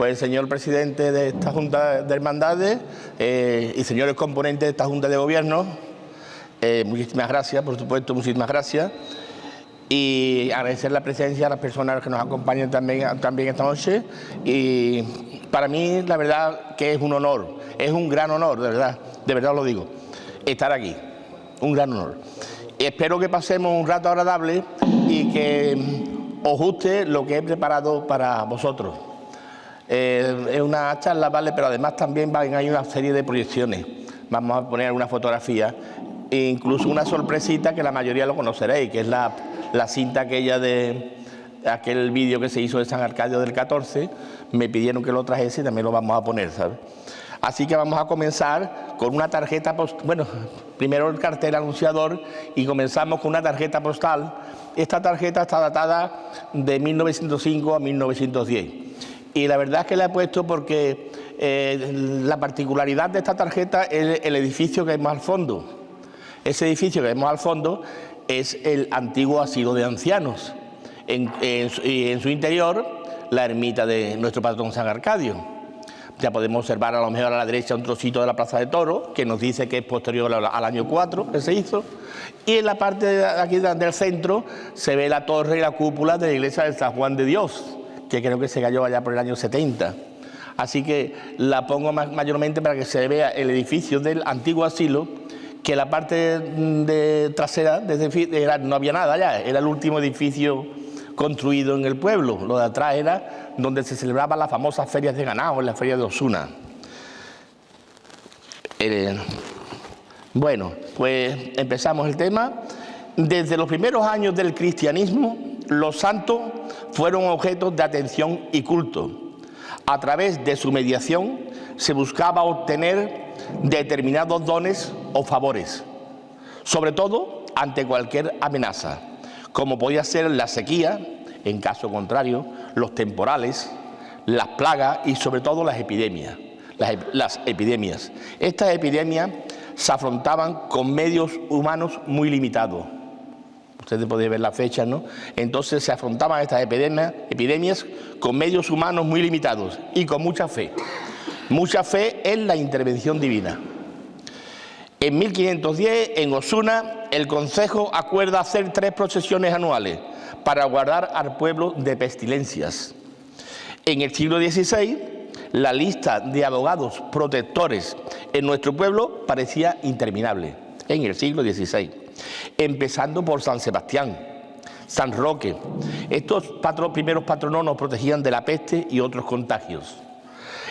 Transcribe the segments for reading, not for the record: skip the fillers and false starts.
pues señor presidente de esta Junta de Hermandades y señores componentes de esta Junta de Gobierno, muchísimas gracias, por supuesto, muchísimas gracias. Y agradecer la presencia a las personas que nos acompañan también esta noche. Y para mí, la verdad, que es un honor, es un gran honor, de verdad lo digo, estar aquí, un gran honor. Y espero que pasemos un rato agradable y que os guste lo que he preparado para vosotros. Es una charla, ¿vale? Pero además también hay una serie de proyecciones. Vamos a poner una fotografía e incluso una sorpresita que la mayoría lo conoceréis, que es la cinta aquella de aquel vídeo que se hizo de San Arcadio del 14. Me pidieron que lo trajese y también lo vamos a poner, ¿sabes? Así que vamos a comenzar con una tarjeta postal. Bueno, primero el cartel anunciador y comenzamos con una tarjeta postal. Esta tarjeta está datada de 1905 a 1910. Y la verdad es que la he puesto porque la particularidad de esta tarjeta es el edificio que vemos al fondo. Ese edificio que vemos al fondo es el antiguo asilo de ancianos. En su interior, la ermita de nuestro patrón San Arcadio. Ya podemos observar a lo mejor a la derecha un trocito de la Plaza de Toros, que nos dice que es posterior al año 4 que se hizo. Y en la parte de aquí del centro se ve la torre y la cúpula de la iglesia de San Juan de Dios, que creo que se cayó allá por el año 70. Así que la pongo mayormente para que se vea el edificio del antiguo asilo, que la parte trasera no había nada ya, era el último edificio construido en el pueblo. Lo de atrás era donde se celebraban las famosas ferias de ganado, en la feria de Osuna. Bueno, pues empezamos el tema. Desde los primeros años del cristianismo, los santos fueron objetos de atención y culto. A través de su mediación se buscaba obtener determinados dones o favores, sobre todo ante cualquier amenaza, como podía ser la sequía, en caso contrario, los temporales, las plagas y sobre todo las epidemias. Estas epidemias se afrontaban con medios humanos muy limitados. Ustedes pueden ver las fechas, ¿no? Entonces se afrontaban estas epidemias con medios humanos muy limitados y con mucha fe. Mucha fe en la intervención divina. En 1510, en Osuna, el Concejo acuerda hacer 3 procesiones anuales para guardar al pueblo de pestilencias. En el siglo XVI, la lista de abogados protectores en nuestro pueblo parecía interminable. En el siglo XVI, empezando por San Sebastián, San Roque. Estos primeros patronos nos protegían de la peste y otros contagios.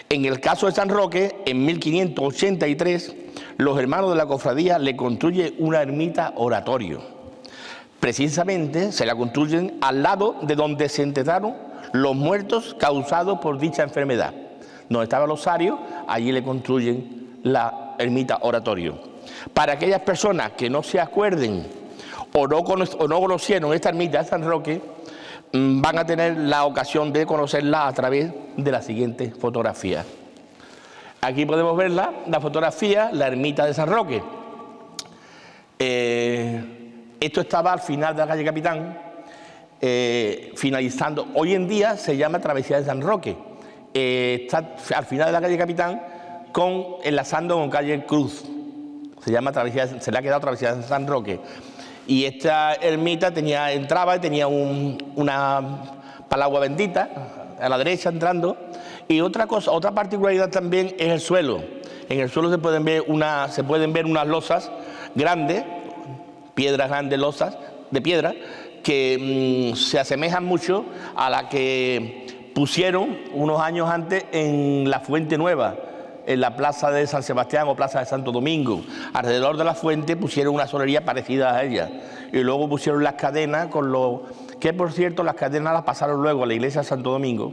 En el caso de San Roque, en 1583, los hermanos de la cofradía le construyen una ermita oratorio. Precisamente se la construyen al lado de donde se enterraron los muertos causados por dicha enfermedad. Donde estaba el osario, allí le construyen la ermita oratorio. Para aquellas personas que no se acuerden o no conocieron esta ermita de San Roque, van a tener la ocasión de conocerla a través de la siguiente fotografía. Aquí podemos ver la fotografía, la ermita de San Roque. Esto estaba al final de la calle Capitán, finalizando. Hoy en día se llama Travesía de San Roque. Está al final de la calle Capitán, enlazando con calle Cruz. Se llama Travesía, se le ha quedado Travesía de San Roque. Y esta ermita entraba y tenía una palagua bendita a la derecha entrando. Y otra particularidad también es el suelo. En el suelo se pueden ver unas losas grandes, piedras grandes, losas de piedra, que se asemejan mucho a la que pusieron unos años antes en la Fuente Nueva, en la plaza de San Sebastián o plaza de Santo Domingo. Alrededor de la fuente pusieron una solería parecida a ella. Y luego pusieron las cadenas que por cierto las cadenas las pasaron luego a la iglesia de Santo Domingo.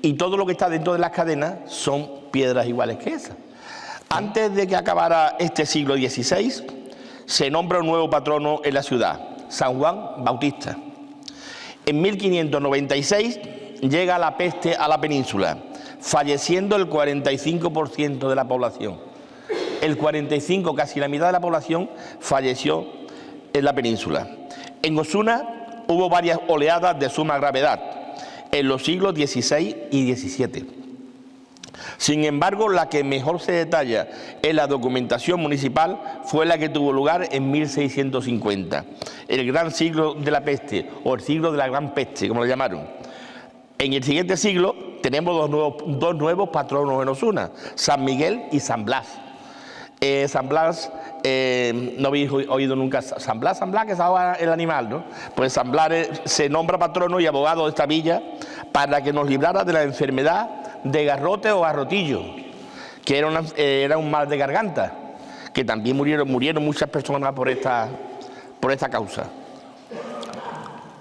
Y todo lo que está dentro de las cadenas son piedras iguales que esas. Antes de que acabara este siglo XVI, se nombra un nuevo patrono en la ciudad, San Juan Bautista. En 1596 llega la peste a la península, falleciendo el 45% de la población. El 45%, casi la mitad de la población, falleció en la península. En Osuna hubo varias oleadas de suma gravedad en los siglos XVI y XVII. Sin embargo, la que mejor se detalla en la documentación municipal fue la que tuvo lugar en 1650, el gran siglo de la peste, o el siglo de la gran peste, como lo llamaron. En el siguiente siglo tenemos dos nuevos patronos en Osuna, San Miguel y San Blas. San Blas, no habéis oído nunca San Blas, que es ahora el animal, ¿no? Pues San Blas se nombra patrono y abogado de esta villa para que nos librara de la enfermedad de garrote o garrotillo, que era un mal de garganta, que también murieron muchas personas por esta causa.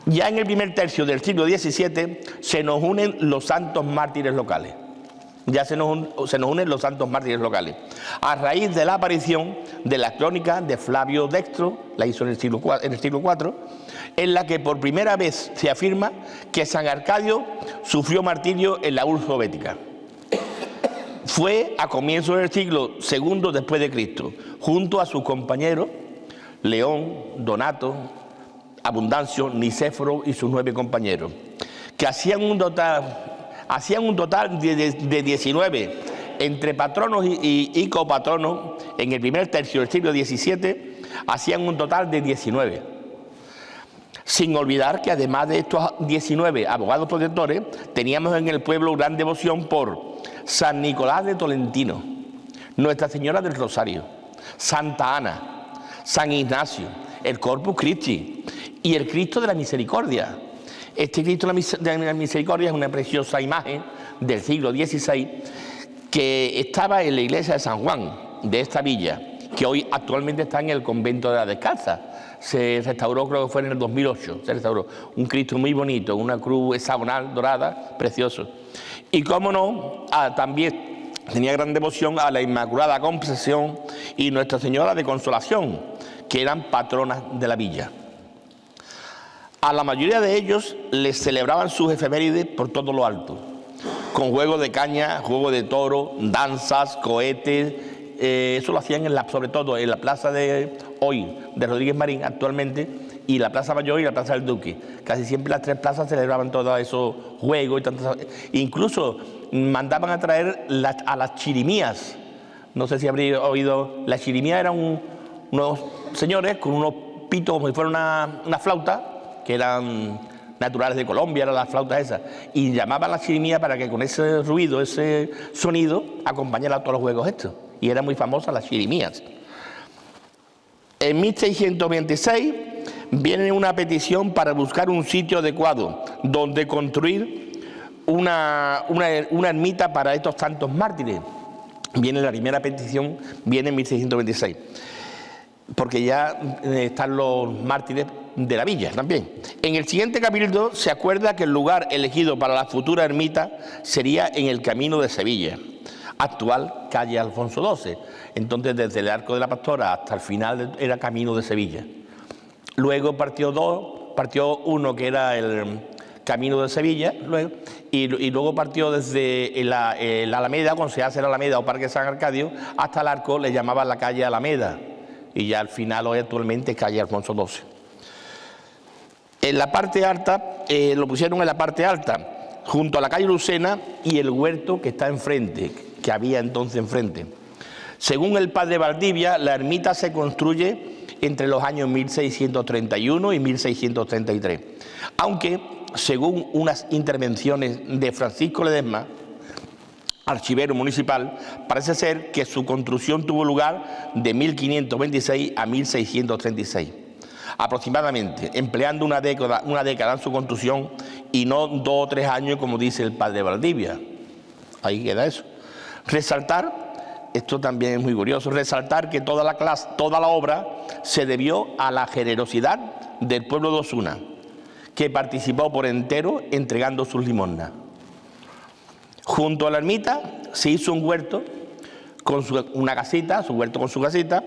Ya en el primer tercio del siglo XVII se nos unen los santos mártires locales. Ya se nos unen los santos mártires locales. A raíz de la aparición de la crónica de Flavio Dextro, la hizo en el siglo IV, en la que por primera vez se afirma que San Arcadio sufrió martirio en la Urso Bética. Fue a comienzos del siglo II después de Cristo, junto a sus compañeros León, Donato, Abundancio, Nicéforo y sus 9 compañeros, que hacían un total de 19, entre patronos y copatronos. En el primer tercio del siglo XVII hacían un total de 19. Sin olvidar que además de estos 19 abogados protectores, teníamos en el pueblo gran devoción por San Nicolás de Tolentino, Nuestra Señora del Rosario, Santa Ana, San Ignacio, el Corpus Christi y el Cristo de la Misericordia. Este Cristo de la Misericordia es una preciosa imagen del siglo XVI que estaba en la iglesia de San Juan de esta villa, que hoy actualmente está en el convento de la Descalza. Se restauró, creo que fue en el 2008, se restauró un Cristo muy bonito, una cruz hexagonal dorada, precioso. Y cómo no, también tenía gran devoción a la Inmaculada Concepción y Nuestra Señora de Consolación, que eran patronas de la villa. A la mayoría de ellos les celebraban sus efemérides por todo lo alto, con juegos de caña, juego de toro, danzas, cohetes. Eso lo hacían sobre todo en la plaza de hoy, de Rodríguez Marín actualmente, y la Plaza Mayor y la Plaza del Duque. Casi siempre las 3 plazas celebraban todos esos juegos. Incluso mandaban a traer a las chirimías. No sé si habréis oído, las chirimías eran unos señores con unos pitos como si fuera una flauta, que eran naturales de Colombia, eran las flautas esas, y llamaban a la chirimía para que con ese ruido, ese sonido, acompañara a todos los juegos estos. Y eran muy famosas las chirimías. En 1626 viene una petición para buscar un sitio adecuado donde construir una ermita para estos santos mártires. La primera petición viene en 1626, porque ya están los mártires de la villa también. En el siguiente capítulo se acuerda que el lugar elegido para la futura ermita sería en el Camino de Sevilla, actual calle Alfonso XII. Entonces, desde el Arco de la Pastora hasta el final era Camino de Sevilla. Luego partió uno que era el Camino de Sevilla, y luego partió desde la Alameda, cuando se hace la Alameda o Parque San Arcadio, hasta el Arco, le llamaban la calle Alameda, y ya al final hoy actualmente es calle Alfonso XII. En la parte alta, lo pusieron en la parte alta, junto a la calle Lucena y el huerto que está enfrente, que había entonces enfrente. Según el padre Valdivia, la ermita se construye entre los años 1631 y 1633, aunque según unas intervenciones de Francisco Ledesma, archivero municipal, parece ser que su construcción tuvo lugar de 1526 a 1636. Aproximadamente, empleando una década en su construcción y no 2 o 3 años como dice el padre Valdivia. Ahí queda eso. Resaltar, esto también es muy curioso, resaltar que toda la obra se debió a la generosidad del pueblo de Osuna, que participó por entero entregando sus limosnas. Junto a la ermita se hizo un huerto con su casita,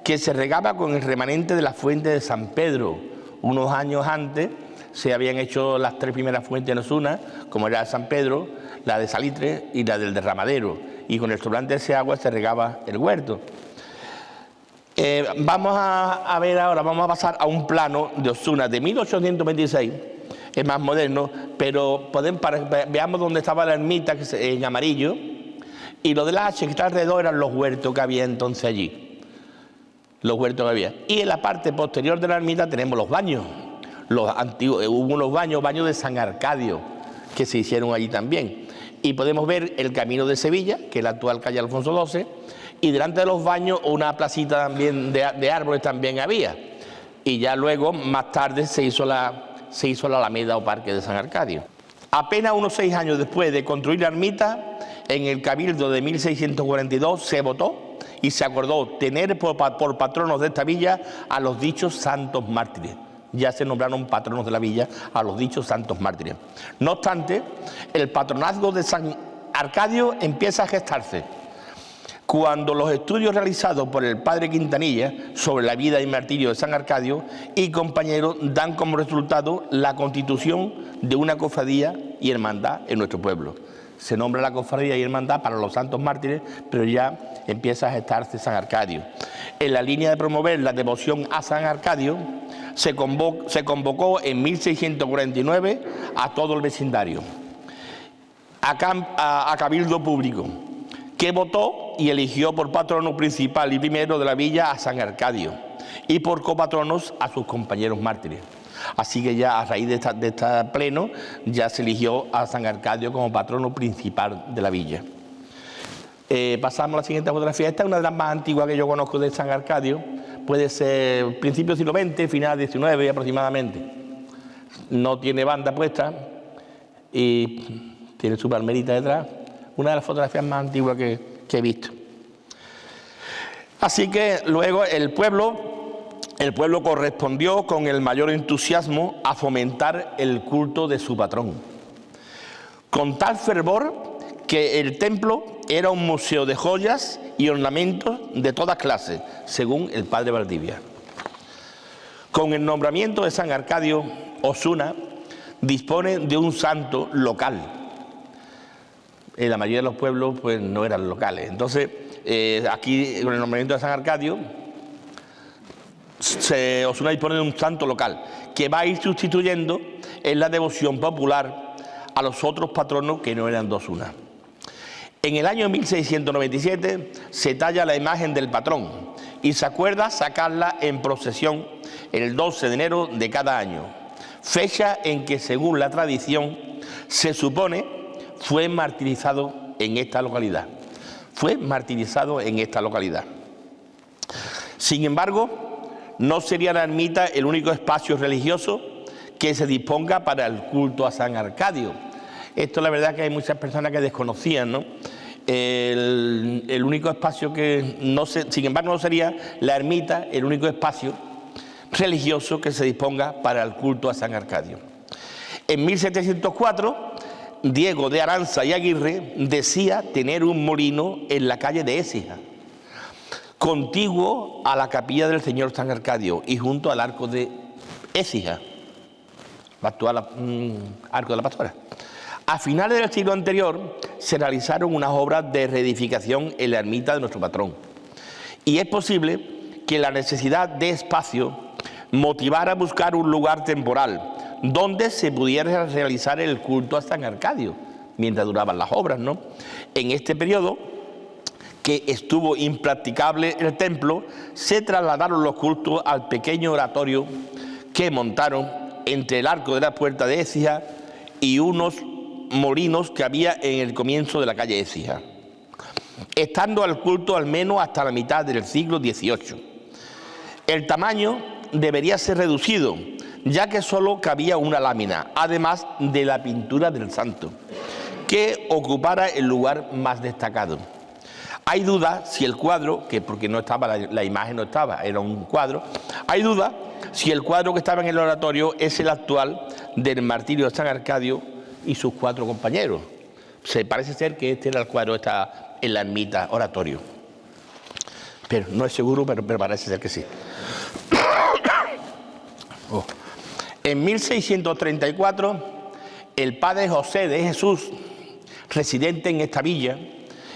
que se regaba con el remanente de la fuente de San Pedro. Unos años antes se habían hecho las 3 primeras fuentes en Osuna, como era de San Pedro, la de Salitre y la del Derramadero, y con el sobrante de ese agua se regaba el huerto. Vamos a ver ahora, vamos a pasar a un plano de Osuna de 1826, es más moderno, pero veamos dónde estaba la ermita, que en amarillo, Y lo de la H que está alrededor eran los huertos que había entonces allí. Los huertos que había. Y en la parte posterior de la ermita tenemos los baños. Los antiguos, hubo unos baños de San Arcadio, que se hicieron allí también. Y podemos ver el camino de Sevilla, que es la actual calle Alfonso XII, y delante de los baños una placita también de árboles también había. Y ya luego, más tarde, se hizo la Alameda o Parque de San Arcadio. Apenas unos 6 años después de construir la ermita, en el Cabildo de 1642 se votó y se acordó tener por patronos de esta villa a los dichos santos mártires. Ya se nombraron patronos de la villa a los dichos santos mártires. No obstante, el patronazgo de San Arcadio empieza a gestarse cuando los estudios realizados por el padre Quintanilla sobre la vida y martirio de San Arcadio y compañeros dan como resultado la constitución de una cofradía y hermandad en nuestro pueblo. Se nombra la cofradía y hermandad para los santos mártires, pero ya empieza a gestarse San Arcadio. En la línea de promover la devoción a San Arcadio, se convocó en 1649 a todo el vecindario, a cabildo público, que votó y eligió por patrono principal y primero de la villa a San Arcadio y por copatronos a sus compañeros mártires. Así que ya a raíz de este pleno ya se eligió a San Arcadio como patrono principal de la villa. Pasamos a la siguiente fotografía. Esta es una de las más antiguas que yo conozco de San Arcadio. Puede ser principio del siglo XX, final del XIX aproximadamente. No tiene banda puesta y tiene su palmerita detrás. Una de las fotografías más antiguas que he visto. Así que luego el pueblo correspondió con el mayor entusiasmo a fomentar el culto de su patrón, con tal fervor que el templo era un museo de joyas y ornamentos de todas clases, según el padre Valdivia. Con el nombramiento de San Arcadio, Osuna dispone de un santo local. En la mayoría de los pueblos pues no eran locales. Entonces, aquí con el nombramiento de San Arcadio, Osuna dispone de un santo local que va a ir sustituyendo en la devoción popular a los otros patronos que no eran de Osuna. En el año 1697 se talla la imagen del patrón y se acuerda sacarla en procesión el 12 de enero de cada año, fecha en que, según la tradición, se supone fue martirizado en esta localidad. Sin embargo, no sería la ermita el único espacio religioso que se disponga para el culto a San Arcadio. Esto la verdad que hay muchas personas que desconocían, ¿no? El único espacio que sin embargo no sería la ermita el único espacio religioso que se disponga para el culto a San Arcadio. En 1704, Diego de Aranza y Aguirre decía tener un molino en la calle de Écija, contiguo a la capilla del Señor San Arcadio y junto al arco de Écija, el actual arco de la Pastora. A finales del siglo anterior se realizaron unas obras de reedificación en la ermita de nuestro patrón. Y es posible que la necesidad de espacio motivara a buscar un lugar temporal donde se pudiera realizar el culto a San Arcadio, mientras duraban las obras, ¿no? En este periodo, que estuvo impracticable el templo, se trasladaron los cultos al pequeño oratorio que montaron entre el arco de la puerta de Écija y unos molinos que había en el comienzo de la calle Écija, estando al culto al menos hasta la mitad del siglo XVIII. El tamaño debería ser reducido, ya que solo cabía una lámina, además de la pintura del santo, que ocupara el lugar más destacado. Hay duda si el cuadro, que porque no estaba, la imagen no estaba, era un cuadro, hay duda si el cuadro que estaba en el oratorio es el actual del martirio de San Arcadio y sus 4 compañeros. Se parece ser que este era el cuadro que está en la ermita oratorio. Pero no es seguro, pero parece ser que sí. En 1634, el padre José de Jesús, residente en esta villa,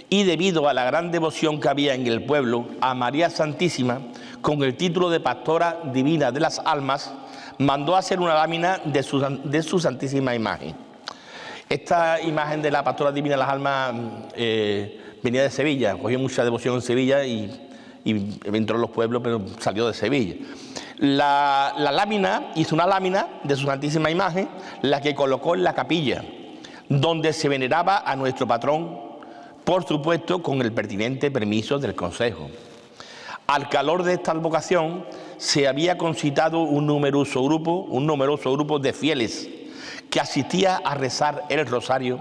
y debido a la gran devoción que había en el pueblo a María Santísima, con el título de Pastora Divina de las Almas, mandó hacer una lámina de su santísima imagen. Esta imagen de la pastora divina de las almas venía de Sevilla, cogió mucha devoción en Sevilla y entró en los pueblos, pero salió de Sevilla. La lámina, hizo una lámina de su santísima imagen, la que colocó en la capilla, donde se veneraba a nuestro patrón, por supuesto con el pertinente permiso del Consejo. Al calor de esta advocación se había concitado un numeroso grupo de fieles que asistía a rezar el rosario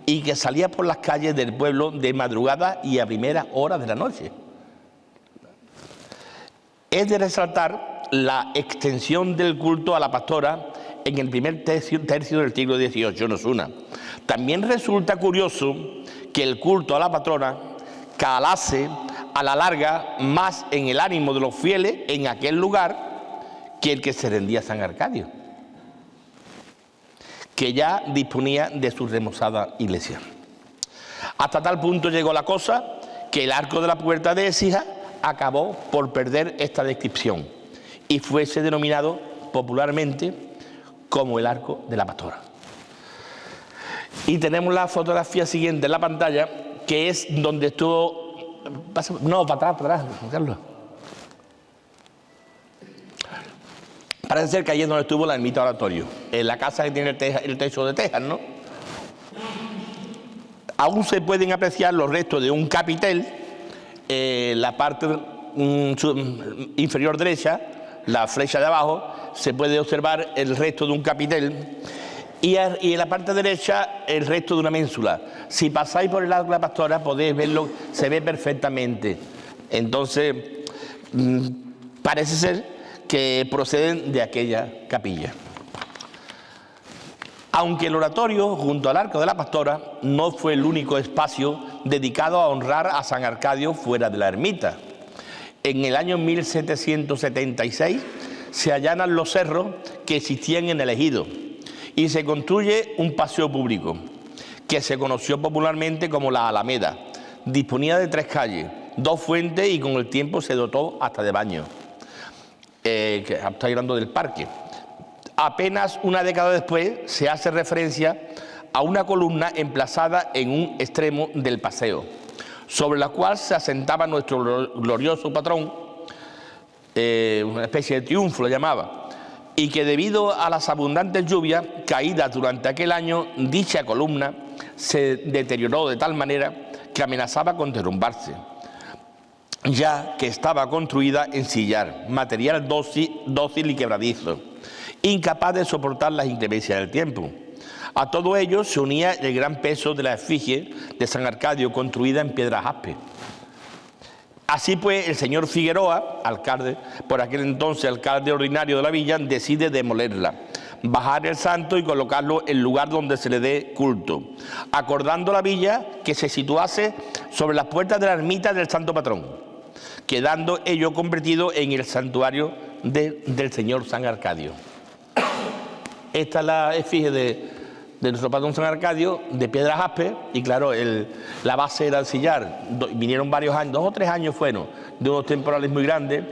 y que salía por las calles del pueblo de madrugada y a primera hora de la noche. Es de resaltar la extensión del culto a la pastora en el primer tercio del siglo XVIII en Osuna. También resulta curioso que el culto a la patrona calase a la larga más en el ánimo de los fieles en aquel lugar que el que se rendía a San Arcadio, que ya disponía de su remozada iglesia. Hasta tal punto llegó la cosa que el arco de la puerta de Écija acabó por perder esta descripción y fuese denominado popularmente como el arco de la pastora. Y tenemos la fotografía siguiente en la pantalla, que es donde estuvo... No, para atrás, Carlos. Parece ser que allí es donde estuvo la ermita oratorio, en la casa que tiene el techo de tejas, ¿no? Aún se pueden apreciar los restos de un capitel, la parte inferior derecha, la flecha de abajo, se puede observar el resto de un capitel y en la parte derecha el resto de una ménsula. Si pasáis por el arco de la pastora podéis verlo, se ve perfectamente. Entonces, parece ser que proceden de aquella capilla. Aunque el oratorio, junto al arco de la pastora, no fue el único espacio dedicado a honrar a San Arcadio fuera de la ermita. En el año 1776 se allanan los cerros que existían en el ejido y se construye un paseo público que se conoció popularmente como la Alameda. Disponía de 3 calles, 2 fuentes y con el tiempo se dotó hasta de baños. Que está hablando del parque. Apenas una década después se hace referencia a una columna emplazada en un extremo del paseo, sobre la cual se asentaba nuestro glorioso patrón, una especie de triunfo lo llamaba, y que debido a las abundantes lluvias caídas durante aquel año, dicha columna se deterioró de tal manera que amenazaba con derrumbarse, ya que estaba construida en sillar, material dócil y quebradizo, incapaz de soportar las inclemencias del tiempo. A todo ello se unía el gran peso de la efigie de San Arcadio, construida en piedra jaspe. Así pues, el señor Figueroa, alcalde, por aquel entonces alcalde ordinario de la villa, decide demolerla, bajar el santo y colocarlo en el lugar donde se le dé culto, acordando la villa que se situase sobre las puertas de la ermita del santo patrón, quedando ello convertido en el santuario del señor San Arcadio. Esta es la efigie de nuestro patrón San Arcadio, de piedra jaspe, y claro, la base era el sillar. Vinieron varios años, 2 o 3 años fueron, de unos temporales muy grandes,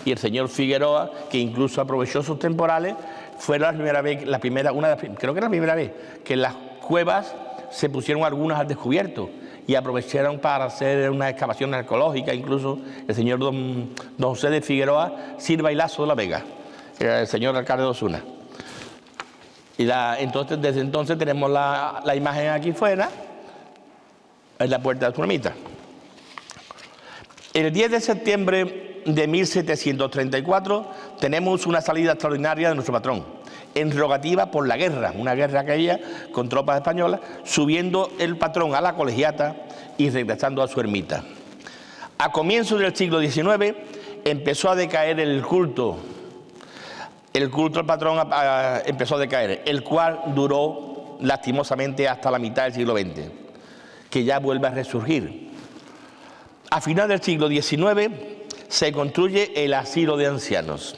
y el señor Figueroa, que incluso aprovechó sus temporales, fue la primera vez, creo que era la primera vez, que en las cuevas se pusieron algunas al descubierto, y aprovecharon para hacer una excavación arqueológica. Incluso el señor don José de Figueroa Silva y Lazo de la Vega, era el señor alcalde de Osuna. Y entonces, desde entonces tenemos la imagen aquí fuera, en la puerta de su ermita. El 10 de septiembre de 1734 tenemos una salida extraordinaria de nuestro patrón, en rogativa por la guerra, una guerra que había con tropas españolas, subiendo el patrón a la colegiata y regresando a su ermita. A comienzos del siglo XIX empezó a decaer el culto al patrón empezó a decaer, el cual duró lastimosamente hasta la mitad del siglo XX, que ya vuelve a resurgir. A final del siglo XIX se construye el asilo de ancianos.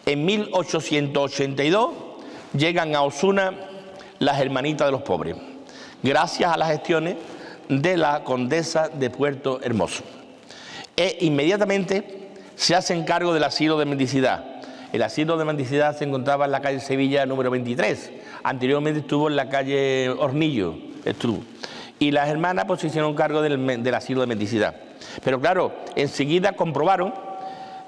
En 1882 llegan a Osuna las Hermanitas de los Pobres, gracias a las gestiones de la condesa de Puerto Hermoso. E inmediatamente se hacen cargo del asilo de mendicidad. El asilo de mendicidad se encontraba en la calle Sevilla número 23, Anteriormente estuvo en la calle Hornillo, estuvo. Y las hermanas pues se hicieron cargo del asilo de mendicidad. Pero claro, enseguida comprobaron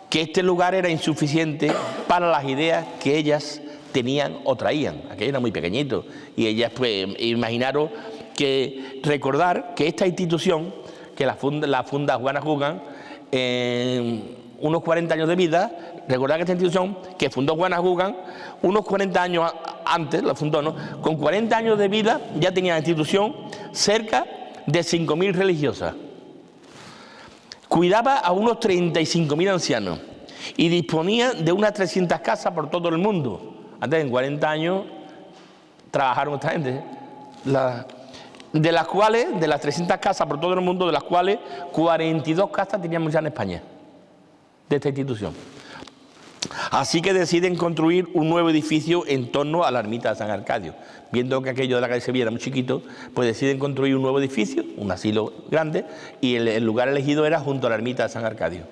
que este lugar era insuficiente para las ideas que ellas tenían o traían. Aquello era muy pequeñito. Y ellas, pues, imaginaron que recordar que esta institución, que la funda Juana Jugan, en unos 40 años de vida, recordar que esta institución que fundó Juana Jugan, unos 40 años antes, la fundó, ¿no? Con 40 años de vida ya tenía la institución cerca de 5.000 religiosas. Cuidaba a unos 35.000 ancianos y disponía de unas 300 casas por todo el mundo. Antes, en 40 años, trabajaron esta gente. De las cuales, de las 300 casas por todo el mundo, de las cuales 42 casas teníamos ya en España, de esta institución. Así que deciden construir un nuevo edificio en torno a la ermita de San Arcadio. Viendo que aquello de la calle Sevilla era muy chiquito, pues deciden construir un nuevo edificio, un asilo grande, y el lugar elegido era junto a la ermita de San Arcadio.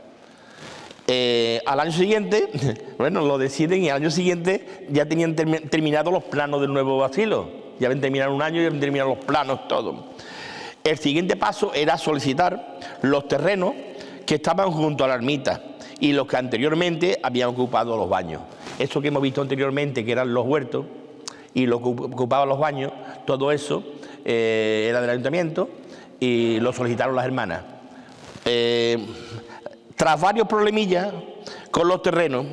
Al año siguiente, bueno, lo deciden y al año siguiente ya tenían terminados los planos del nuevo asilo. Ya habían terminado un año y ya habían terminado los planos, todo. El siguiente paso era solicitar los terrenos que estaban junto a la ermita y los que anteriormente habían ocupado los baños. Eso que hemos visto anteriormente, que eran los huertos y lo que ocupaban los baños, todo eso era del ayuntamiento y lo solicitaron las hermanas. Tras varios problemillas con los terrenos,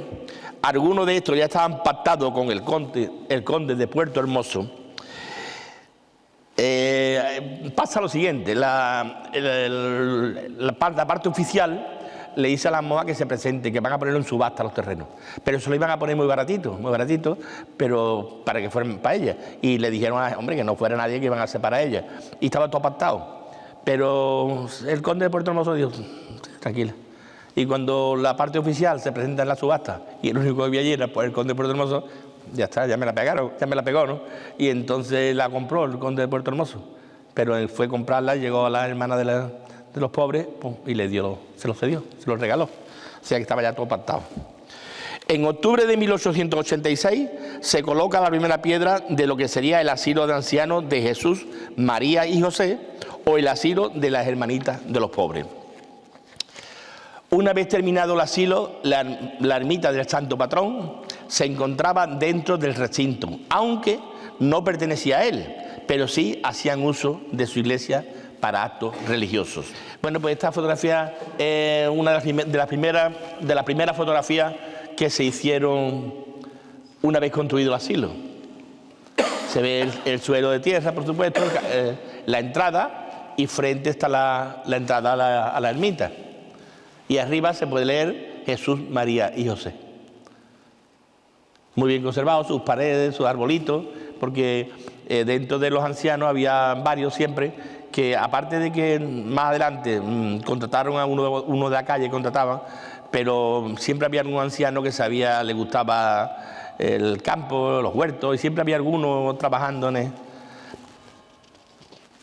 algunos de estos ya estaban pactados con el conde de Puerto Hermoso. Pasa lo siguiente, la parte oficial le dice a la moa que se presente, que van a ponerlo en subasta los terrenos, pero se lo iban a poner muy baratito, pero para que fueran para ella. Y le dijeron, hombre, que no fuera nadie, que iban a ser para ella. Y estaba todo pactado. Pero el conde de Puerto Hermoso dijo, tranquila. Y cuando la parte oficial se presenta en la subasta y el único que había allí era pues, el conde de Puerto Hermoso, ya está, ya me la pegó, ¿no? Y entonces la compró el conde de Puerto Hermoso. Pero él fue a comprarla, llegó a la hermana de los pobres y se lo cedió, se lo regaló. O sea que estaba ya todo pactado. En octubre de 1886 se coloca la primera piedra de lo que sería el asilo de ancianos de Jesús, María y José, o el asilo de las hermanitas de los pobres. Una vez terminado el asilo, la ermita del Santo Patrón se encontraba dentro del recinto, aunque no pertenecía a él, pero sí hacían uso de su iglesia para actos religiosos. Bueno, pues esta fotografía es una de las primeras fotografías que se hicieron una vez construido el asilo. Se ve el suelo de tierra, por supuesto, la entrada, y frente está la entrada a la ermita. Y arriba se puede leer Jesús, María y José. Muy bien conservados sus paredes, sus arbolitos, porque dentro de los ancianos había varios siempre que, aparte de que más adelante contrataron a uno de la calle, pero siempre había algún anciano que le gustaba el campo, los huertos, y siempre había alguno trabajando en él.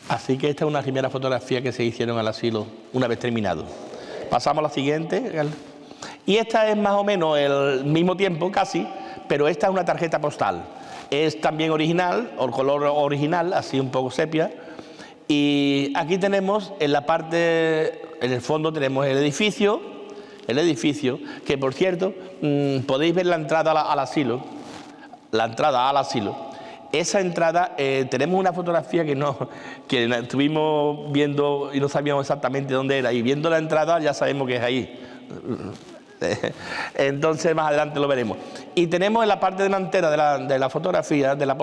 Así que esta es una primera fotografía que se hicieron al asilo una vez terminado. Pasamos a la siguiente. Y esta es más o menos el mismo tiempo, casi, pero esta es una tarjeta postal. Es también original, o color original, así un poco sepia. Y aquí tenemos en la parte, en el fondo tenemos el edificio, que por cierto, podéis ver la entrada al asilo. Esa entrada, tenemos una fotografía que estuvimos viendo y no sabíamos exactamente dónde era, y viendo la entrada ya sabemos que es ahí. Entonces más adelante lo veremos. Y tenemos en la parte delantera de la fotografía, de la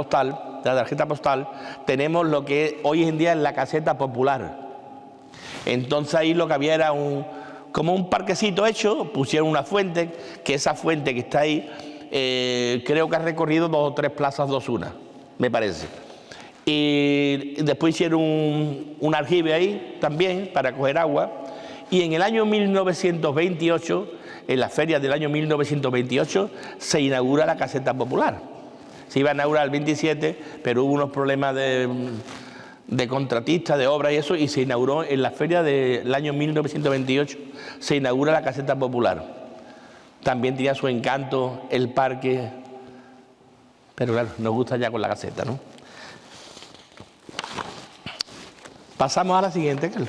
tarjeta postal, tenemos lo que hoy en día es la caseta popular. Entonces ahí lo que había era como un parquecito hecho, pusieron una fuente, que esa fuente que está ahí, creo que ha recorrido 2 o 3 plazas, 2 unas, me parece. Y después hicieron un aljibe ahí también para coger agua. Y en el año 1928, en la feria del año 1928, se inaugura la caseta popular. Se iba a inaugurar el 27, pero hubo unos problemas de contratistas, de obras y eso, y se inauguró en la feria del año 1928, se inaugura la caseta popular. También tenía su encanto el parque, Pero claro, nos gusta ya con la caseta, ¿no? Pasamos a la siguiente, Carlos.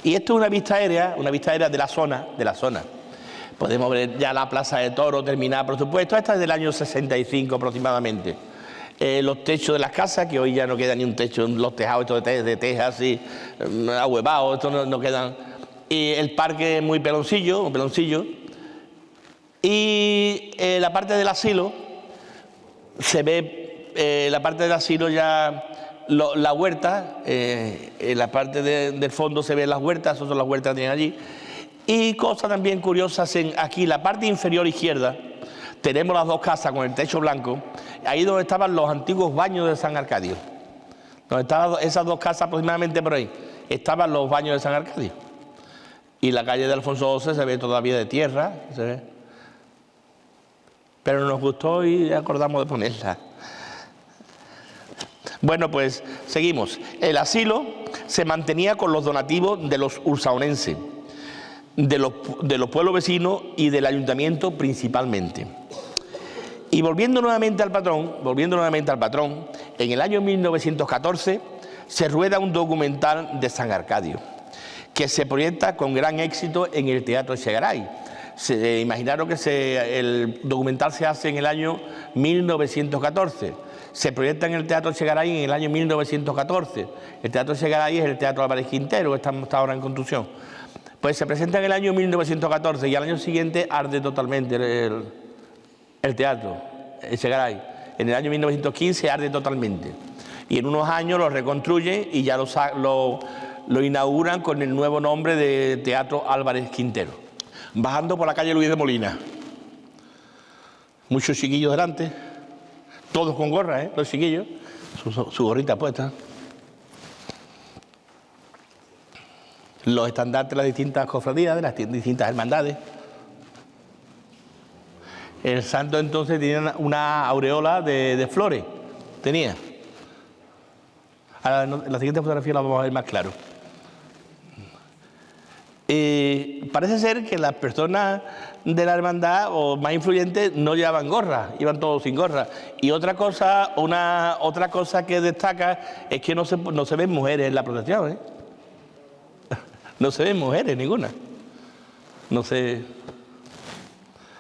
Y esto es una vista aérea de la zona. Podemos ver ya la Plaza de Toros terminada, por supuesto. Esta es del año 65 aproximadamente. Los techos de las casas, que hoy ya no queda ni un techo, los tejados estos de tejas así, ahuevados, estos no quedan. Y el parque muy peloncillo, Y la parte del asilo, se ve la parte del asilo ya, la huerta, en la parte del fondo se ven las huertas, esas son las huertas que tienen allí. Y cosas también curiosas, aquí la parte inferior izquierda, tenemos las dos casas con el techo blanco, ahí donde estaban los antiguos baños de San Arcadio. Donde estaban esas dos casas aproximadamente por ahí, estaban los baños de San Arcadio. Y la calle de Alfonso XII se ve todavía de tierra, se ve. Pero nos gustó y acordamos de ponerla. Bueno, pues seguimos. El asilo se mantenía con los donativos de los ursaonenses, de los pueblos vecinos y del ayuntamiento principalmente. Y volviendo nuevamente al patrón, en el año 1914 se rueda un documental de San Arcadio, que se proyecta con gran éxito en el Teatro Echegaray. Imaginaron que el documental se hace en el año 1914. Se proyecta en el Teatro Echegaray en el año 1914. El Teatro Echegaray es el Teatro Álvarez Quintero, que está ahora en construcción. Pues se presenta en el año 1914 y al año siguiente arde totalmente el Teatro Echegaray. En el año 1915 arde totalmente. Y en unos años lo reconstruyen y ya lo inauguran con el nuevo nombre de Teatro Álvarez Quintero. Bajando por la calle Luis de Molina. Muchos chiquillos delante, todos con gorra, los chiquillos, su gorrita puesta. Los estandartes de las distintas cofradías, de las distintas hermandades. El santo entonces tenía una aureola de flores, tenía. Ahora, en la siguiente fotografía la vamos a ver más claro. Parece ser que las personas de la hermandad o más influyentes no llevaban gorra, iban todos sin gorra. Y otra cosa que destaca es que no se ven mujeres en la procesión, No se ven mujeres ninguna. No sé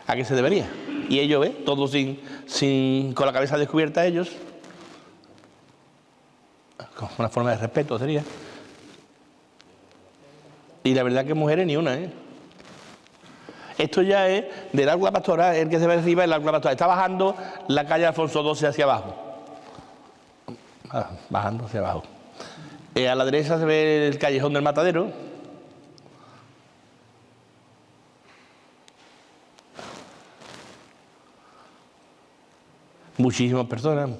a qué se debería. Y ellos, todos con la cabeza descubierta ellos. Con una forma de respeto sería. Y la verdad que mujeres ni una, Esto ya es del Aula Pastoral, el que se ve arriba del Aula Pastoral. Está bajando la calle Alfonso XII hacia abajo. Bajando hacia abajo. A la derecha se ve el Callejón del Matadero. Muchísimas personas.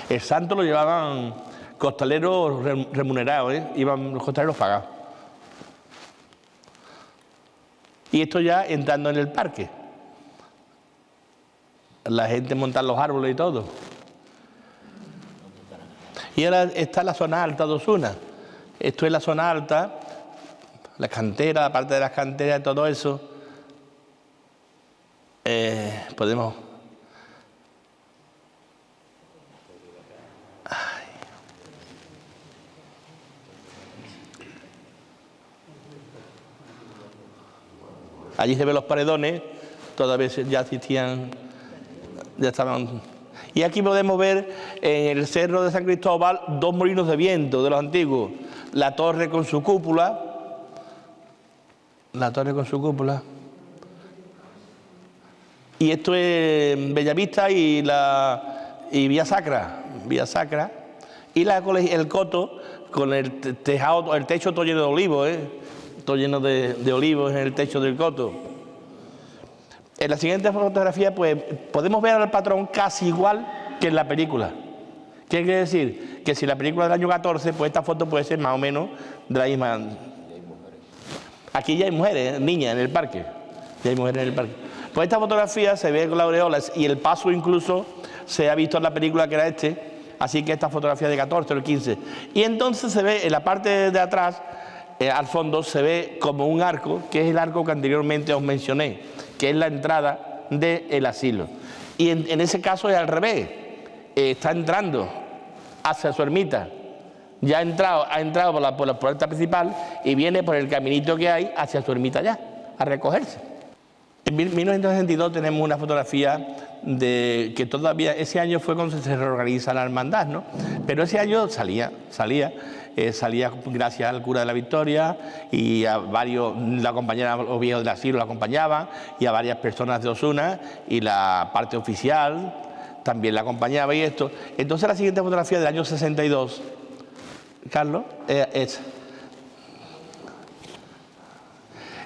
El santo lo llevaban costaleros remunerados, iban los costaleros pagados. Y esto ya entrando en el parque. La gente monta los árboles y todo. Y ahora está la zona alta de Osuna. Esto es la zona alta, las canteras, la parte de las canteras, todo eso. Podemos... Allí se ven los paredones, todavía ya existían, ya estaban. Y aquí podemos ver en el cerro de San Cristóbal dos molinos de viento de los antiguos. La torre con su cúpula. Y esto es Bellavista y Vía Sacra. Y el coto con el tejado, el techo todo lleno de olivos, todo lleno de olivos en el techo del coto. En la siguiente fotografía, pues, podemos ver al patrón casi igual que en la película. ¿Qué quiere decir? Que si la película del año 14, pues esta foto puede ser más o menos de la misma. Aquí ya hay mujeres, niñas en el parque. Pues esta fotografía se ve con las aureolas y el paso incluso se ha visto en la película que era Así que esta fotografía de 14 o el 15. Y entonces se ve en la parte de atrás al fondo se ve como un arco, que es el arco que anteriormente os mencioné, que es la entrada del asilo. Y en ese caso es al revés, está entrando hacia su ermita, ya ha entrado por la puerta principal y viene por el caminito que hay hacia su ermita ya, a recogerse. En 1962 tenemos una fotografía de que todavía, ese año fue cuando se reorganiza la hermandad, ¿no? Pero ese año salía gracias al cura de la Victoria y a varios, la compañera, los viejos del asilo la acompañaban, y a varias personas de Osuna, y la parte oficial también la acompañaba y esto. Entonces la siguiente fotografía del año 62, Carlos, es...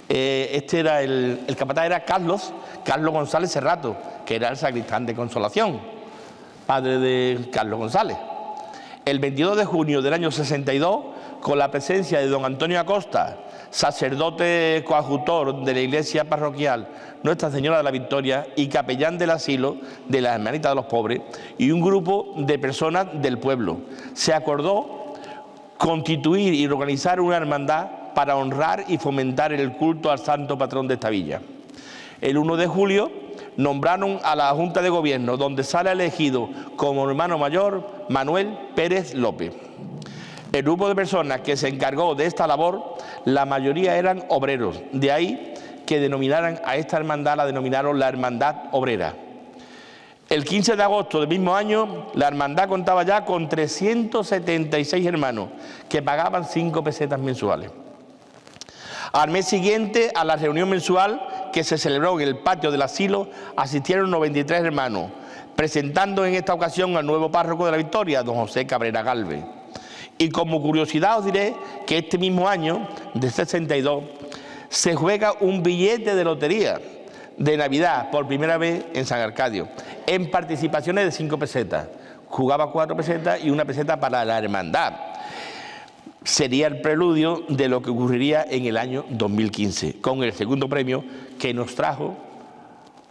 Este era el capataz, era Carlos González Serrato, que era el sacristán de Consolación, padre de Carlos González. El 22 de junio del año 62, con la presencia de don Antonio Acosta, sacerdote coadjutor de la iglesia parroquial Nuestra Señora de la Victoria y capellán del asilo de las Hermanitas de los Pobres, y un grupo de personas del pueblo, se acordó constituir y organizar una hermandad para honrar y fomentar el culto al santo patrón de esta villa. El 1 de julio nombraron a la Junta de Gobierno, donde sale elegido como hermano mayor Manuel Pérez López. El grupo de personas que se encargó de esta labor, la mayoría eran obreros, de ahí que denominaran a esta hermandad, la denominaron la Hermandad Obrera. El 15 de agosto del mismo año, la hermandad contaba ya con 376 hermanos que pagaban 5 pesetas mensuales. Al mes siguiente, a la reunión mensual que se celebró en el patio del asilo, asistieron 93 hermanos, presentando en esta ocasión al nuevo párroco de la Victoria, don José Cabrera Galvez. Y como curiosidad os diré que este mismo año, de 62, se juega un billete de lotería de Navidad por primera vez en San Arcadio, en participaciones de 5 pesetas. Jugaba 4 pesetas y 1 peseta para la hermandad. Sería el preludio de lo que ocurriría en el año 2015, con el segundo premio que nos trajo,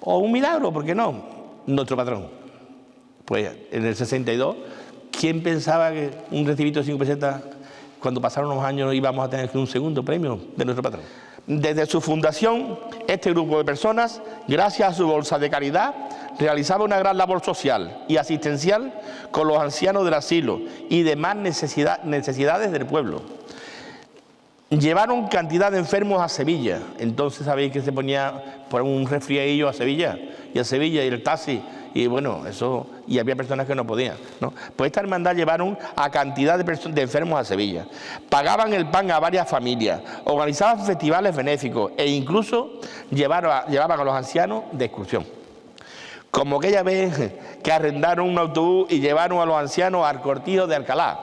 o un milagro, ¿por qué no?, nuestro patrón. Pues en el 62, ¿quién pensaba que un recibito de 5 pesetas, cuando pasaron unos años, íbamos a tener un segundo premio de nuestro patrón? Desde su fundación, este grupo de personas, gracias a su bolsa de caridad, realizaba una gran labor social y asistencial con los ancianos del asilo y demás necesidades del pueblo. Llevaron cantidad de enfermos a Sevilla. Entonces sabéis que se ponía por un resfriadillo a Sevilla y el taxi, y bueno, eso, y había personas que no podían, ¿no? Pues esta hermandad llevaron a cantidad de enfermos a Sevilla, pagaban el pan a varias familias, organizaban festivales benéficos e incluso llevaban a los ancianos de excursión. Como aquella vez que arrendaron un autobús y llevaron a los ancianos al Cortijo de Alcalá.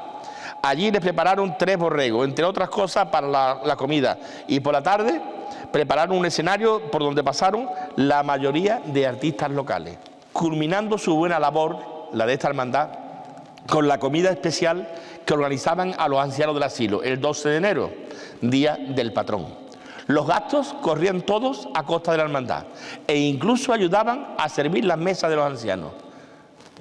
Allí les prepararon 3 borregos, entre otras cosas, para la comida. Y por la tarde prepararon un escenario por donde pasaron la mayoría de artistas locales. Culminando su buena labor, la de esta hermandad, con la comida especial que organizaban a los ancianos del asilo el 12 de enero, día del patrón. Los gastos corrían todos a costa de la hermandad e incluso ayudaban a servir las mesas de los ancianos.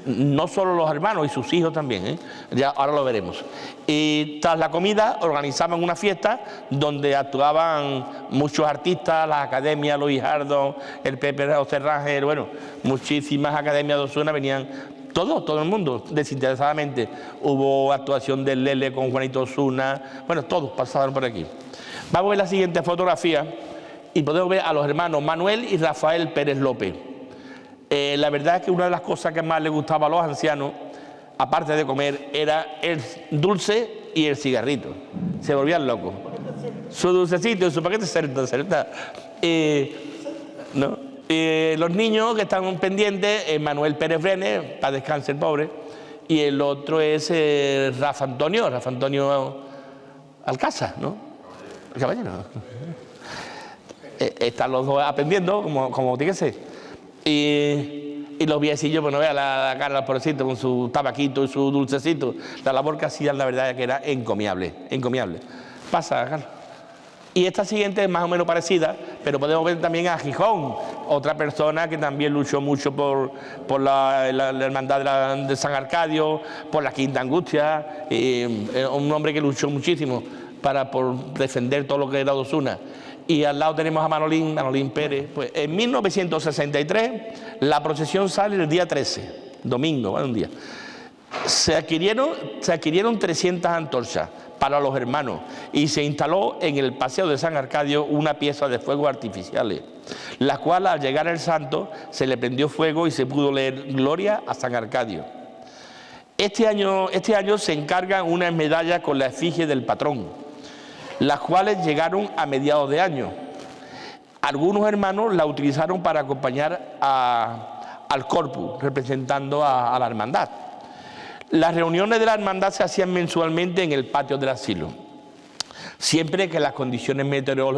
No solo los hermanos y sus hijos también, ya ahora lo veremos. Y tras la comida organizaban una fiesta donde actuaban muchos artistas, las academias, Luis Jardo, el Pepe José Rangel, bueno, muchísimas academias de Osuna venían, todo el mundo, desinteresadamente. Hubo actuación del Lele con Juanito Osuna, bueno, todos pasaron por aquí. Vamos a ver la siguiente fotografía y podemos ver a los hermanos Manuel y Rafael Pérez López. La verdad es que una de las cosas que más les gustaba a los ancianos, aparte de comer, era el dulce y el cigarrito. Se volvían locos. Su dulcecito y su paquete certa. ¿No? Los niños que están pendientes, Manuel Pérez Brenes, para descanse el pobre, y el otro es Rafa Antonio Alcázar, ¿no? El caballero. Están los dos aprendiendo, como tiene que ser. Y los viejecillos, bueno, vea la cara del pobrecito con su tabaquito y su dulcecito. La labor que hacían, la verdad es que era encomiable. Pasa, Carlos. Y esta siguiente es más o menos parecida, pero podemos ver también a Gijón, otra persona que también luchó mucho por la hermandad de San Arcadio, por la Quinta Angustia, un hombre que luchó muchísimo. por defender todo lo que era Osuna. Y al lado tenemos a Manolín Pérez. Pues en 1963 la procesión sale el día 13, domingo, ¿vale? Un día. Se adquirieron 300 antorchas para los hermanos y se instaló en el Paseo de San Arcadio una pieza de fuegos artificiales, la cual al llegar el santo se le prendió fuego y se pudo leer Gloria a San Arcadio. Este año se encargan unas medallas con la efigie del patrón, las cuales llegaron a mediados de año. Algunos hermanos la utilizaron para acompañar al corpus, representando a la hermandad. Las reuniones de la hermandad se hacían mensualmente en el patio del asilo, siempre que las condiciones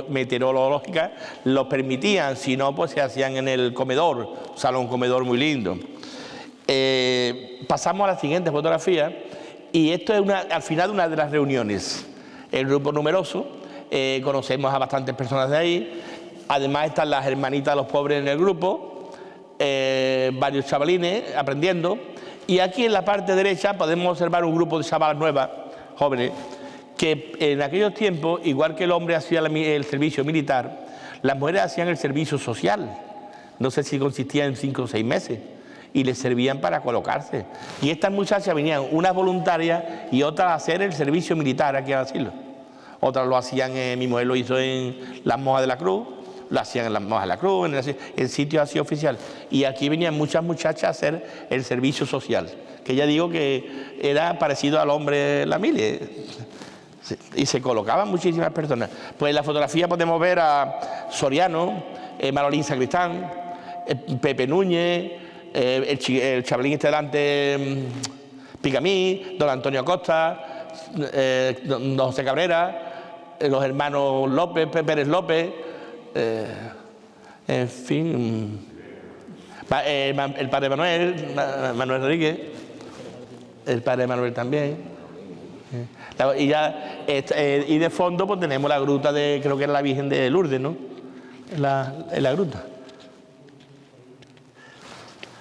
meteorológicas lo permitían, si no, pues se hacían en el comedor, un salón comedor muy lindo. Pasamos a la siguiente fotografía, y esto es al final de una de las reuniones. El grupo numeroso, conocemos a bastantes personas de ahí, además están las hermanitas de los pobres en el grupo, varios chavalines aprendiendo. Y aquí en la parte derecha podemos observar un grupo de chavalas nuevas, jóvenes, que en aquellos tiempos, igual que el hombre hacía el servicio militar, las mujeres hacían el servicio social. No sé si consistía en 5 o 6 meses, y les servían para colocarse. Y estas muchachas venían, unas voluntarias y otras a hacer el servicio militar aquí al asilo. Otras lo hacían, mi mujer lo hizo en las Monjas de la Cruz, lo hacían en las Monjas de la Cruz, en sitios así oficial. Y aquí venían muchas muchachas a hacer el servicio social, que ya digo que era parecido al hombre la mili. Y se colocaban muchísimas personas. Pues en la fotografía podemos ver a Soriano, Manolín Sacristán, Pepe Núñez, el chavalín este delante, Picamí, don Antonio Acosta, don José Cabrera, los hermanos López, Pérez López, en fin, el padre Manuel Rodríguez, el padre Manuel también. Y de fondo pues tenemos la gruta de, creo que era la Virgen de Lourdes, ¿no? En la gruta.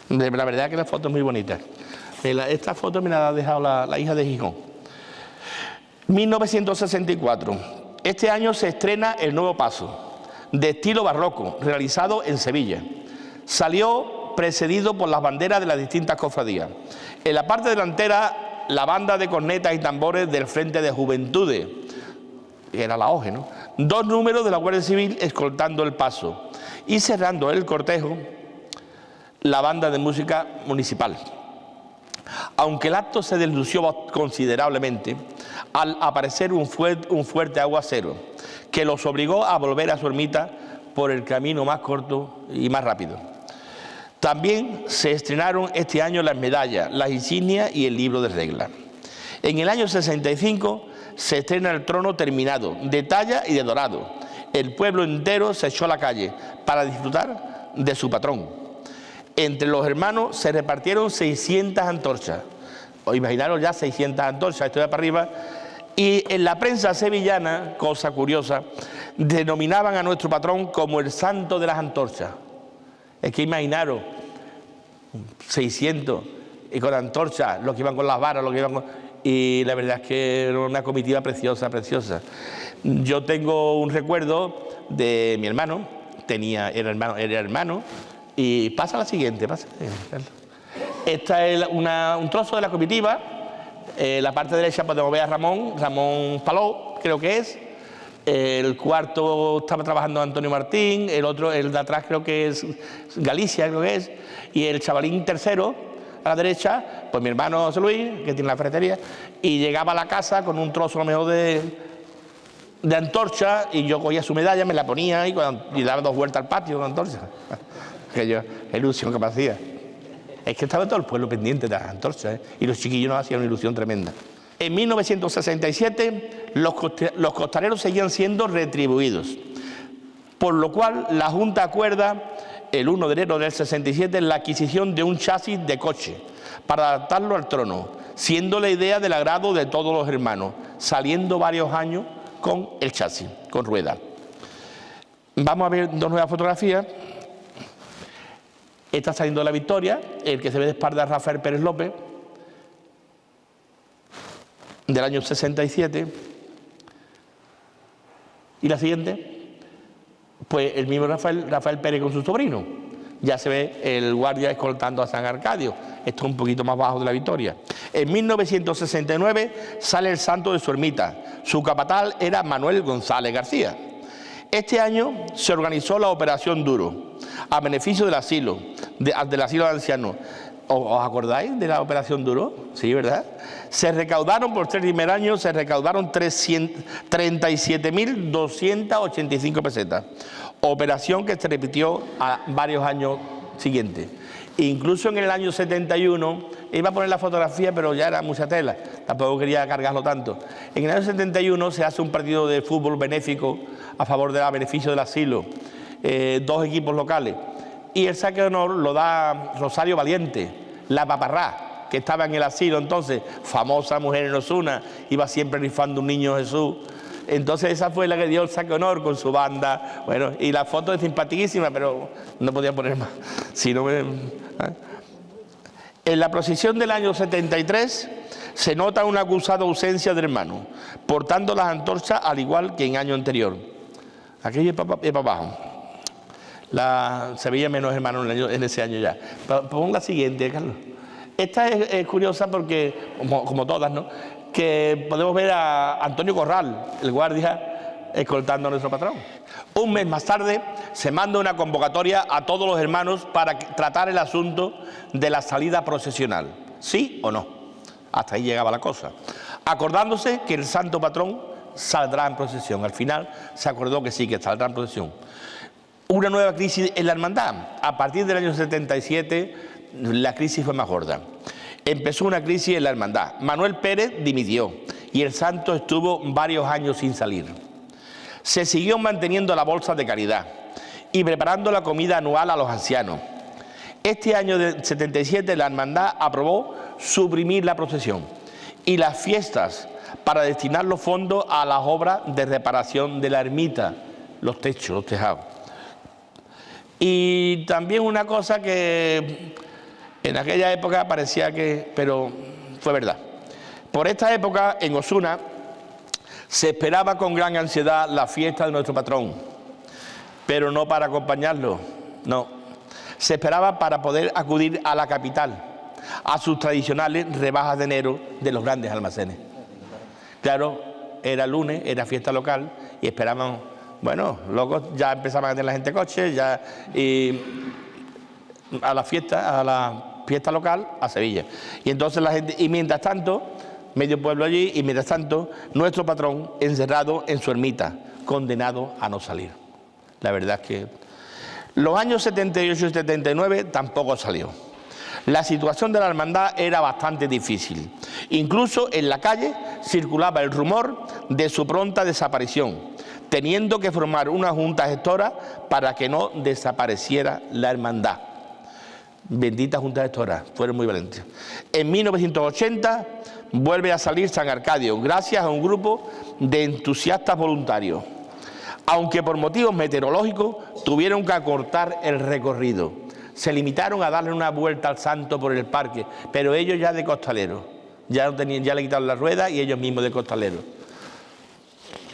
La verdad que la foto es muy bonita. Esta foto me la ha dejado la hija de Gijón. 1964. Este año se estrena El Nuevo Paso, de estilo barroco, realizado en Sevilla. Salió precedido por las banderas de las distintas cofradías. En la parte delantera, la banda de cornetas y tambores del Frente de Juventudes, que era la OGE, ¿no? 2 números de la Guardia Civil escoltando el paso. Y cerrando el cortejo, la banda de música municipal. Aunque el acto se deslució considerablemente al aparecer un fuerte aguacero que los obligó a volver a su ermita por el camino más corto y más rápido. También se estrenaron este año las medallas, las insignias y el libro de reglas. En el año 65 se estrena el trono terminado, de talla y de dorado. El pueblo entero se echó a la calle para disfrutar de su patrón. Entre los hermanos se repartieron 600 antorchas. Os imaginaros ya 600 antorchas, esto de para arriba. Y en la prensa sevillana, cosa curiosa, denominaban a nuestro patrón como el santo de las antorchas. Es que imaginaros, 600 y con antorchas, los que iban con las varas, los que iban con... Y la verdad es que era una comitiva preciosa, preciosa. Yo tengo un recuerdo de mi hermano, era hermano, y pasa la siguiente, pasa. Esta es un trozo de la comitiva. La parte derecha podemos ver a Ramón Paló, creo que es. El cuarto estaba trabajando Antonio Martín, el otro, el de atrás creo que es Galicia, creo que es. Y el chavalín tercero, a la derecha, pues mi hermano José Luis, que tiene la ferretería, y llegaba a la casa con un trozo a lo mejor de antorcha, y yo cogía su medalla, me la ponía y daba 2 vueltas al patio con antorcha. Qué ilusión que me hacía. Es que estaba todo el pueblo pendiente de las antorchas, y los chiquillos nos hacían una ilusión tremenda. En 1967 los costaleros seguían siendo retribuidos, por lo cual la Junta acuerda el 1 de enero del 67 la adquisición de un chasis de coche para adaptarlo al trono, siendo la idea del agrado de todos los hermanos, saliendo varios años con el chasis, con ruedas. Vamos a ver 2 nuevas fotografías. Está saliendo la Victoria, el que se ve de espalda es Rafael Pérez López, del año 67. Y la siguiente, pues el mismo Rafael Pérez con su sobrino. Ya se ve el guardia escoltando a San Arcadio. Esto es un poquito más bajo de la Victoria. En 1969 sale el santo de su ermita. Su capataz era Manuel González García. Este año se organizó la Operación Duro, a beneficio del asilo de ancianos. ¿Os acordáis de la Operación Duro? Sí, ¿verdad? Se recaudaron, por este primer año, se recaudaron 37.285 pesetas. Operación que se repitió a varios años siguientes. Incluso en el año 71, iba a poner la fotografía, pero ya era mucha tela, tampoco quería cargarlo tanto. En el año 71 se hace un partido de fútbol benéfico a favor del beneficio del asilo, 2 equipos locales. Y el saque de honor lo da Rosario Valiente, la paparrá, que estaba en el asilo entonces, famosa mujer en Osuna, iba siempre rifando un niño Jesús. Entonces esa fue la que dio el saque de honor con su banda. Bueno, y la foto es simpaticísima, pero no podía poner más. Si no me... En la procesión del año 73 se nota una acusada ausencia de hermanos, portando las antorchas al igual que en año anterior. Aquello es para abajo. Se veía menos hermanos en ese año ya. Pon la siguiente, Carlos. Esta es curiosa porque, como todas, ¿no?, que podemos ver a Antonio Corral, el guardia, escoltando a nuestro patrón. Un mes más tarde se manda una convocatoria a todos los hermanos para tratar el asunto de la salida procesional. ¿Sí o no? Hasta ahí llegaba la cosa. Acordándose que el santo patrón saldrá en procesión. Al final se acordó que sí, que saldrá en procesión. Una nueva crisis en la hermandad. A partir del año 77 la crisis fue más gorda. Empezó una crisis en la hermandad. Manuel Pérez dimitió y el santo estuvo varios años sin salir. Se siguió manteniendo la bolsa de caridad y preparando la comida anual a los ancianos. Este año del 77 la hermandad aprobó suprimir la procesión y las fiestas para destinar los fondos a las obras de reparación de la ermita, los techos, los tejados. Y también una cosa que en aquella época parecía que, pero fue verdad. Por esta época, en Osuna, se esperaba con gran ansiedad la fiesta de nuestro patrón, pero no para acompañarlo, no. Se esperaba para poder acudir a la capital, a sus tradicionales rebajas de enero de los grandes almacenes. Claro, era lunes, era fiesta local y esperaban, bueno, luego ya empezaban a tener la gente coches, ya a la fiesta local a Sevilla. Y entonces la gente, y mientras tanto, medio pueblo allí, y mientras tanto, nuestro patrón encerrado en su ermita, condenado a no salir. La verdad es que los años 78 y 79 tampoco salió. La situación de la hermandad era bastante difícil. Incluso en la calle circulaba el rumor de su pronta desaparición, teniendo que formar una junta gestora para que no desapareciera la hermandad. Bendita junta gestora, fueron muy valientes. En 1980 vuelve a salir San Arcadio, gracias a un grupo de entusiastas voluntarios, aunque por motivos meteorológicos tuvieron que acortar el recorrido. Se limitaron a darle una vuelta al santo por el parque, pero ellos ya de costaleros, ya le quitaron la rueda y ellos mismos de costaleros.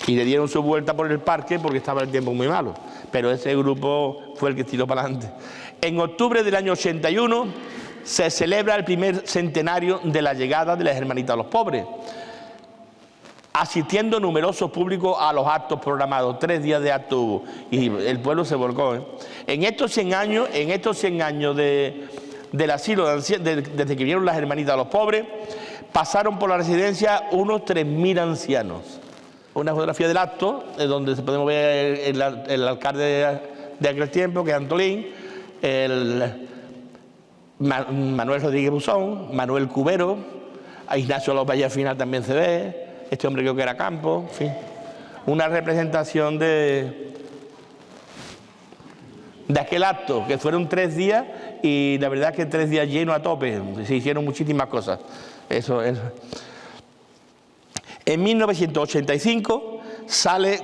Y le dieron su vuelta por el parque porque estaba el tiempo muy malo, pero ese grupo fue el que tiró para adelante. En octubre del año 81 se celebra el primer centenario de la llegada de las Hermanitas de los Pobres, asistiendo numerosos públicos a los actos programados. 3 días de acto hubo y el pueblo se volcó. En estos 100 años, del asilo, desde que vinieron las Hermanitas de los Pobres, pasaron por la residencia unos 3.000 ancianos. Una fotografía del acto, donde podemos ver el alcalde de aquel tiempo, que es Antolín, Manuel Rodríguez Buzón, Manuel Cubero, a Ignacio López allá al final también se ve, este hombre creo que era Campo, en fin. Una representación de aquel acto, que fueron 3 días, y la verdad es que 3 días llenos a tope, se hicieron muchísimas cosas. Eso. En 1985 sale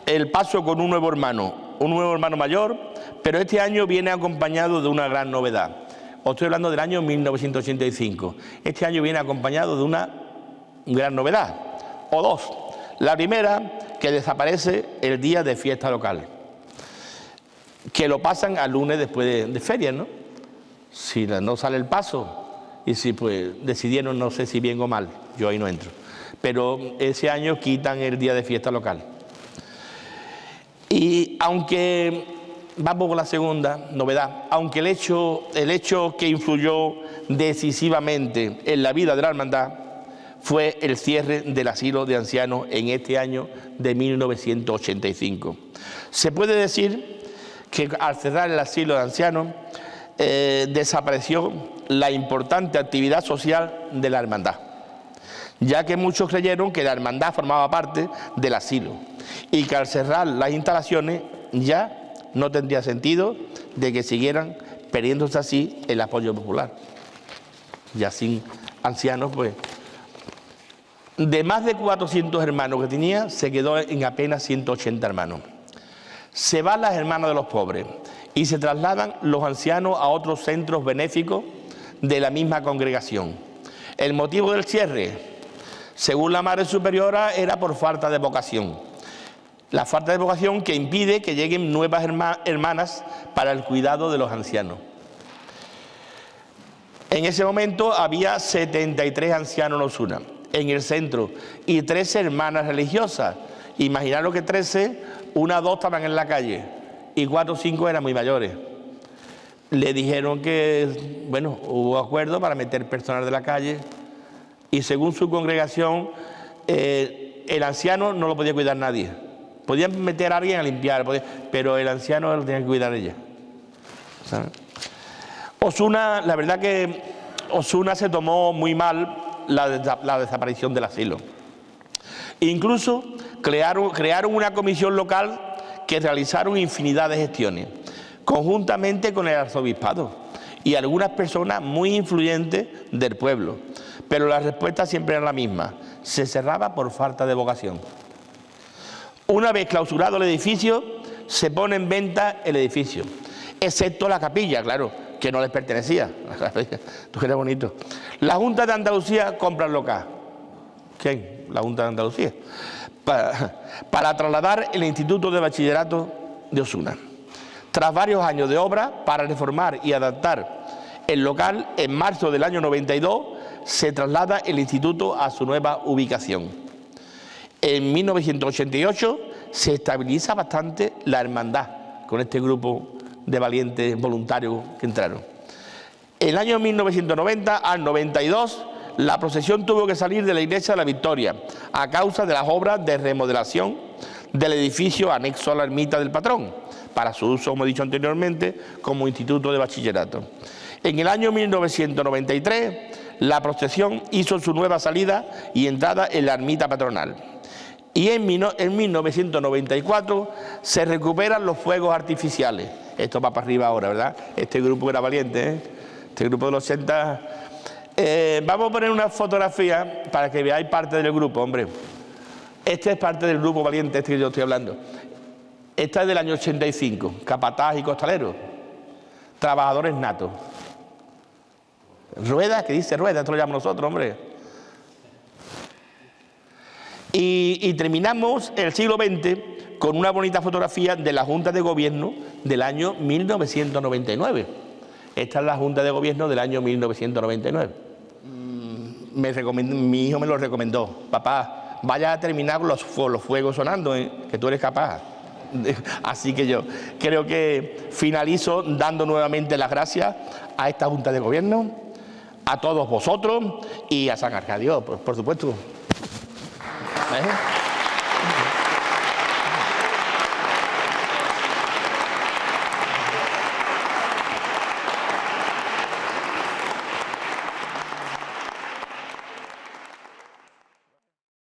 el paso con un nuevo hermano mayor, pero este año viene acompañado de una gran novedad. Os estoy hablando del año 1985. Este año viene acompañado de una gran novedad, o dos. La primera, que desaparece el día de fiesta local, que lo pasan al lunes después de ferias, ¿no? Si no sale el paso, y si pues decidieron, no sé si bien o mal, yo ahí no entro, pero ese año quitan el día de fiesta local. Y aunque, vamos con la segunda novedad, aunque el hecho que influyó decisivamente en la vida de la hermandad fue el cierre del asilo de ancianos en este año de 1985. Se puede decir que al cerrar el asilo de ancianos desapareció la importante actividad social de la hermandad, ya que muchos creyeron que la hermandad formaba parte del asilo y que al cerrar las instalaciones ya no tendría sentido de que siguieran perdiéndose así el apoyo popular. Ya sin ancianos, pues, de más de 400 hermanos que tenía, se quedó en apenas 180 hermanos. Se van las hermanas de los pobres y se trasladan los ancianos a otros centros benéficos de la misma congregación. El motivo del cierre, según la Madre Superiora, era por falta de vocación. La falta de vocación que impide que lleguen nuevas hermanas para el cuidado de los ancianos. En ese momento había 73 ancianos en Osuna, en el centro, y 13 hermanas religiosas. Imaginaros que 13, una o dos estaban en la calle, y 4 o 5 eran muy mayores. Le dijeron que, bueno, hubo acuerdo para meter personal de la calle, y según su congregación, el anciano no lo podía cuidar nadie. Podían meter a alguien a limpiar, pero el anciano lo tenía que cuidar ella. ¿Sabes? Osuna, la verdad que Osuna se tomó muy mal la desaparición del asilo. Incluso crearon una comisión local que realizaron infinidad de gestiones, conjuntamente con el arzobispado y algunas personas muy influyentes del pueblo. Pero la respuesta siempre era la misma: se cerraba por falta de vocación. Una vez clausurado el edificio, se pone en venta el edificio, excepto la capilla, claro, que no les pertenecía. Tú eres bonito. La Junta de Andalucía compra el local. ¿Quién? La Junta de Andalucía. Para trasladar el Instituto de Bachillerato de Osuna. Tras varios años de obra para reformar y adaptar el local, en marzo del año 92 se traslada el instituto a su nueva ubicación. En 1988 se estabiliza bastante la hermandad con este grupo de valientes voluntarios que entraron. En el año 1990 al 92 la procesión tuvo que salir de la iglesia de la Victoria a causa de las obras de remodelación del edificio anexo a la ermita del patrón, para su uso, como he dicho anteriormente, como instituto de bachillerato. En el año 1993 la procesión hizo su nueva salida y entrada en la ermita patronal. Y en 1994 se recuperan los fuegos artificiales. Esto va para arriba ahora, ¿verdad? Este grupo era valiente, ¿eh? Este grupo de los 80. Vamos a poner una fotografía para que veáis parte del grupo, hombre. Este es parte del grupo valiente, este que yo estoy hablando. Esta es del año 85, capataz y costalero, trabajadores natos. Rueda, que dice rueda, esto lo llamamos nosotros, hombre. Y terminamos el siglo XX con una bonita fotografía de la Junta de Gobierno del año 1999. Esta es la Junta de Gobierno del año 1999. Mi hijo me lo recomendó. Papá, vaya a terminar los fuegos sonando, que tú eres capaz. Así que yo creo que finalizo dando nuevamente las gracias a esta Junta de Gobierno, a todos vosotros y a San Arcadio, por supuesto.